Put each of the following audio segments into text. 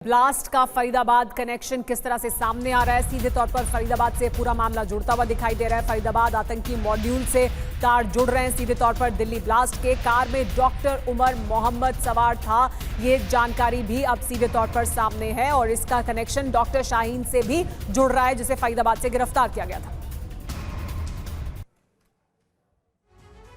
Blast का Faridabad connection किस तरह से सामने आ रहा है। सीधे तौर पर फरीदाबाद से पूरा मामला जुड़ता हुआ दिखाई दे रहा है। फरीदाबाद आतंकी मॉड्यूल से तार जुड़ रहे हैं। सीधे तौर पर दिल्ली ब्लास्ट के कार में डॉक्टर उमर मोहम्मद सवार था, ये जानकारी भी अब सीधे तौर पर सामने है और इसका कनेक्शन डॉक्टर शाहीन से भी जुड़ रहा है, जिसे फरीदाबाद से गिरफ्तार किया गया था।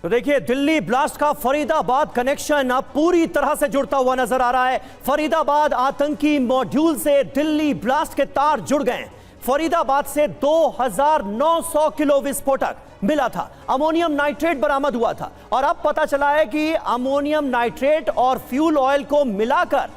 तो देखिए, दिल्ली ब्लास्ट का फरीदाबाद कनेक्शन अब पूरी तरह से जुड़ता हुआ नजर आ रहा है। फरीदाबाद आतंकी मॉड्यूल से दिल्ली ब्लास्ट के तार जुड़ गए। फरीदाबाद से 2900 किलो विस्फोटक मिला था, अमोनियम नाइट्रेट बरामद हुआ था और अब पता चला है कि अमोनियम नाइट्रेट और फ्यूल ऑयल को मिलाकर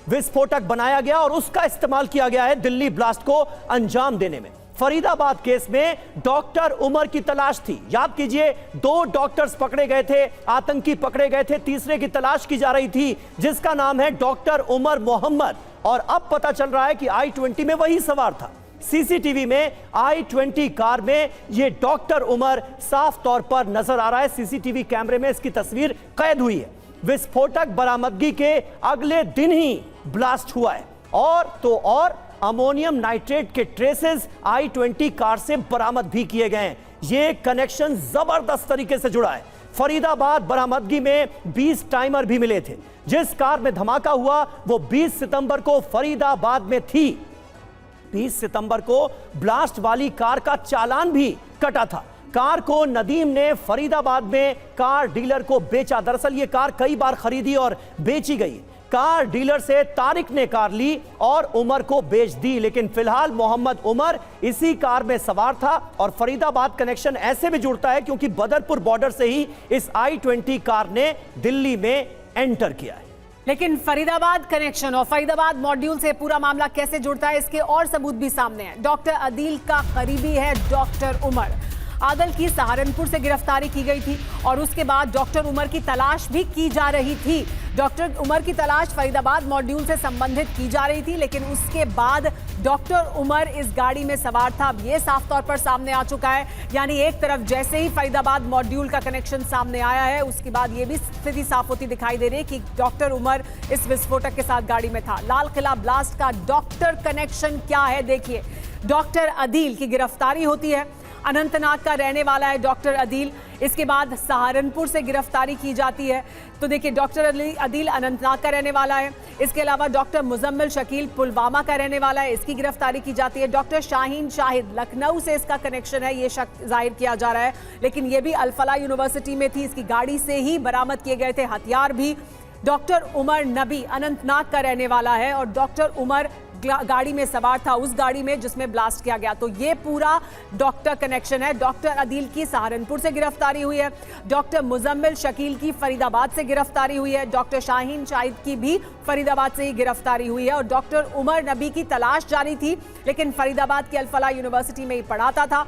विस्फोटक बनाया गया और उसका इस्तेमाल किया गया है दिल्ली ब्लास्ट को अंजाम देने में। फरीदाबाद केस में डॉक्टर उमर की तलाश थी। याद कीजिए, 2 डॉक्टर्स पकड़े गए थे, आतंकी पकड़े गए थे, तीसरे की तलाश की जा रही थी जिसका नाम है डॉक्टर उमर मोहम्मद। और अब पता चल रहा है कि i20 में वही सवार था। सीसीटीवी में i20 कार में ये डॉक्टर उमर साफ तौर पर नजर आ रहा है। सीसीटीवी कैमरे में इसकी तस्वीर कैद हुई है। विस्फोटक बरामदगी के अगले दिन ही ब्लास्ट हुआ है और तो और अमोनियम नाइट्रेट के ट्रेसेस i20 कार से बरामद भी किए गए हैं। ये कनेक्शन जबरदस्त तरीके से जुड़ा है। फरीदाबाद बरामदगी में 20 टाइमर भी मिले थे। जिस कार में धमाका हुआ वो 20 सितंबर को फरीदाबाद में थी। 20 सितंबर को ब्लास्ट वाली कार का चालान भी कटा था। कार को नदीम ने फरीदाबाद में कार डीलर को बेचा। दरअसल ये कार कई बार खरीदी और बेची गई। कार डीलर से तारिक ने कार ली और उमर को बेच दी, लेकिन फिलहाल मोहम्मद उमर इसी कार में सवार था। और फरीदाबाद कनेक्शन ऐसे भी जुड़ता है क्योंकि बदरपुर बॉर्डर से ही इस i20 कार ने दिल्ली में एंटर किया है। लेकिन फरीदाबाद कनेक्शन और फरीदाबाद मॉड्यूल से पूरा मामला कैसे जुड़ता है, इसके और सबूत भी सामने हैं। डॉक्टर अदील का करीबी है डॉक्टर उमर। आदल की सहारनपुर से गिरफ्तारी की गई थी और उसके बाद डॉक्टर उमर की तलाश भी की जा रही थी। डॉक्टर उमर की तलाश फरीदाबाद मॉड्यूल से संबंधित की जा रही थी, लेकिन उसके बाद डॉक्टर उमर इस गाड़ी में सवार था। अब ये साफ तौर पर सामने आ चुका है। यानी एक तरफ जैसे ही फरीदाबाद मॉड्यूल का कनेक्शन सामने आया है, उसके बाद ये भी स्थिति साफ होती दिखाई दे रही है कि डॉक्टर उमर इस विस्फोटक के साथ गाड़ी में था। लाल किला ब्लास्ट का डॉक्टर कनेक्शन क्या है, देखिए। डॉक्टर अदील की गिरफ्तारी होती है। अनंतनाग का रहने वाला है डॉक्टर अदील। इसके बाद सहारनपुर से गिरफ्तारी की जाती है। तो देखिए, डॉक्टर अदील अनंतनाग का रहने वाला है। इसके अलावा डॉक्टर मुजम्मिल शकील पुलवामा का रहने वाला है, इसकी गिरफ्तारी की जाती है। डॉक्टर शाहीन शाहिद लखनऊ से इसका कनेक्शन है, ये शक जाहिर किया जा रहा है, लेकिन ये भी अल-फलाह यूनिवर्सिटी में थी। इसकी गाड़ी से ही बरामद किए गए थे हथियार भी। डॉक्टर उमर नबी अनंतनाग का रहने वाला है और डॉक्टर उमर गाड़ी में सवार था, उस गाड़ी में जिसमें ब्लास्ट किया गया। तो ये पूरा डॉक्टर कनेक्शन है। डॉक्टर अदील की सहारनपुर से गिरफ्तारी हुई है। डॉक्टर मुजम्मिल शकील की फरीदाबाद से गिरफ्तारी हुई है। डॉक्टर शाहीन शाहिद की भी फरीदाबाद से ही गिरफ्तारी हुई है और डॉक्टर उमर नबी की तलाश जारी थी, लेकिन फरीदाबाद की अल-फलाह यूनिवर्सिटी में ही पढ़ाता था।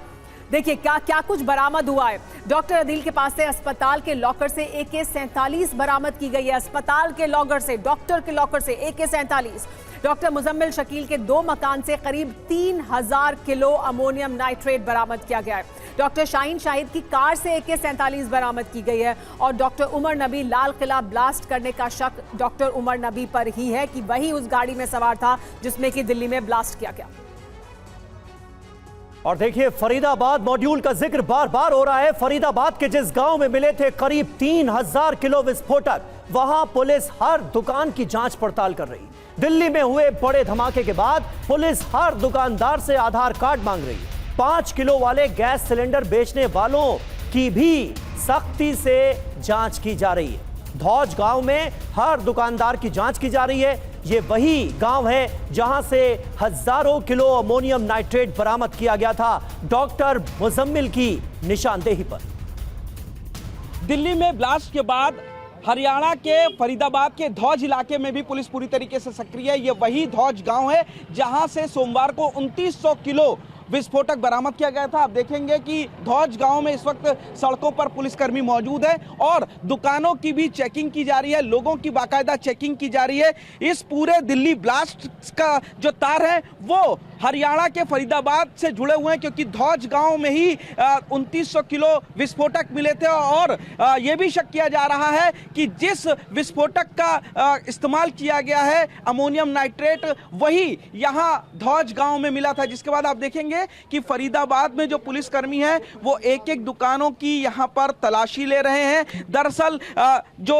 देखिए क्या कुछ बरामद हुआ है। डॉक्टर अदील के पास से अस्पताल के लॉकर से AK-47 बरामद की गई है। अस्पताल के लॉकर से, डॉक्टर के लॉकर से AK-47। डॉक्टर मुजम्मिल शकील के 2 मकान से करीब 3000 किलो अमोनियम नाइट्रेट बरामद किया गया है। डॉक्टर शाहीन शाहिद की कार से AK-47 बरामद की गई है और डॉक्टर उमर नबी लाल किला ब्लास्ट करने का शक डॉक्टर उमर नबी पर ही है कि वही उस गाड़ी में सवार था जिसमें कि दिल्ली में ब्लास्ट किया गया। और देखिए, फरीदाबाद मॉड्यूल का जिक्र बार बार हो रहा है। फरीदाबाद के जिस गांव में मिले थे करीब 3000 किलो विस्फोटक, वहां पुलिस हर दुकान की जांच पड़ताल कर रही। दिल्ली में हुए बड़े धमाके के बाद पुलिस हर दुकानदार से आधार कार्ड मांग रही है। 5 किलो वाले गैस सिलेंडर बेचने वालों की भी सख्ती से जांच की जा रही है। धौज गांव में हर दुकानदार की जांच की जा रही है। ये वही गांव है जहां से हजारों किलो अमोनियम नाइट्रेट बरामद किया गया था डॉक्टर मुजम्मिल की निशानदेही पर। दिल्ली में ब्लास्ट के बाद हरियाणा के फरीदाबाद के धौज इलाके में भी पुलिस पूरी तरीके से सक्रिय है। ये वही धौज गांव है जहां से सोमवार को 2900 किलो विस्फोटक बरामद किया गया था। आप देखेंगे कि धौज गांव में इस वक्त सड़कों पर पुलिसकर्मी मौजूद है और दुकानों की भी चेकिंग की जा रही है, लोगों की बाकायदा चेकिंग की जा रही है। इस पूरे दिल्ली ब्लास्ट का जो तार है वो हरियाणा के फरीदाबाद से जुड़े हुए हैं, क्योंकि धौज गांव में ही 2900 किलो विस्फोटक मिले थे और यह भी शक किया जा रहा है कि जिस विस्फोटक का इस्तेमाल किया गया है अमोनियम नाइट्रेट, वही यहां धौज गांव में मिला था। जिसके बाद आप देखेंगे कि फरीदाबाद में जो पुलिसकर्मी हैं वो एक एक दुकानों की यहां पर तलाशी ले रहे हैं। दरअसल जो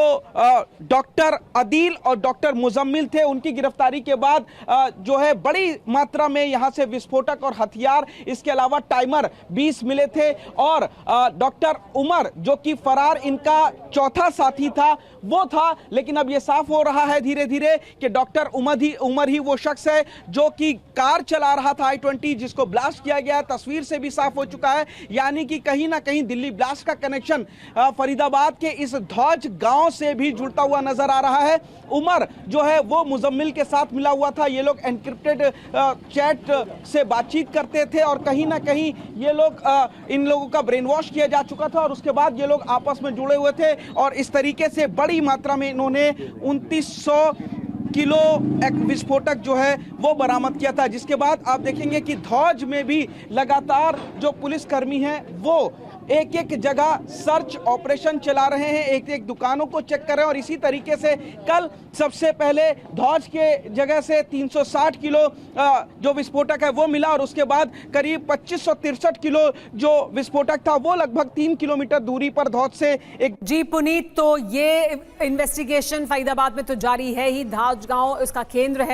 डॉक्टर अदील और डॉक्टर मुजम्मिल थे, उनकी गिरफ्तारी के बाद जो है बड़ी मात्रा में यहां से विस्फोटक और हथियार, इसके अलावा टाइमर 20 मिले थे और डॉक्टर उमर जो कि फरार इनका चौथा साथी था वो था। लेकिन अब यह साफ हो रहा है धीरे धीरे कि डॉक्टर उमर ही वो शख्स है जो कि कार चला रहा था i20, जिसको ब्लास्ट किया गया। तस्वीर से भी साफ हो चुका है, यानी कि कहीं ना कहीं दिल्ली ब्लास्ट का कनेक्शन फरीदाबाद के इस धौज गांव से भी जुड़ता हुआ नजर आ रहा है। उमर जो है वो मुजम्मिल के साथ मिला हुआ था। ये लोग एनक्रिप्टेड चैट से बातचीत करते थे और कहीं ना कहीं ये लोग इन लोगों का ब्रेन वॉश किया जा चुका था और उसके बाद ये लोग आपस में जुड़े हुए थे और इस तरीके से बड़ी मात्रा में इन्होंने 2900 किलो एक विस्फोटक जो है वो बरामद किया था। जिसके बाद आप देखेंगे कि धौज में भी लगातार जो पुलिसकर्मी हैं वो एक एक जगह सर्च ऑपरेशन चला रहे हैं, एक एक दुकानों को चेक कर रहे हैं और इसी तरीके से कल सबसे पहले धौज के जगह से 360 किलो जो विस्फोटक है वो मिला और उसके बाद करीब 2563 किलो जो विस्फोटक था वो लगभग 3 किलोमीटर दूरी पर धौज से एक। जी पुनीत, तो ये इन्वेस्टिगेशन फरीदाबाद में तो जारी है ही, धौज गांव इसका केंद्र है।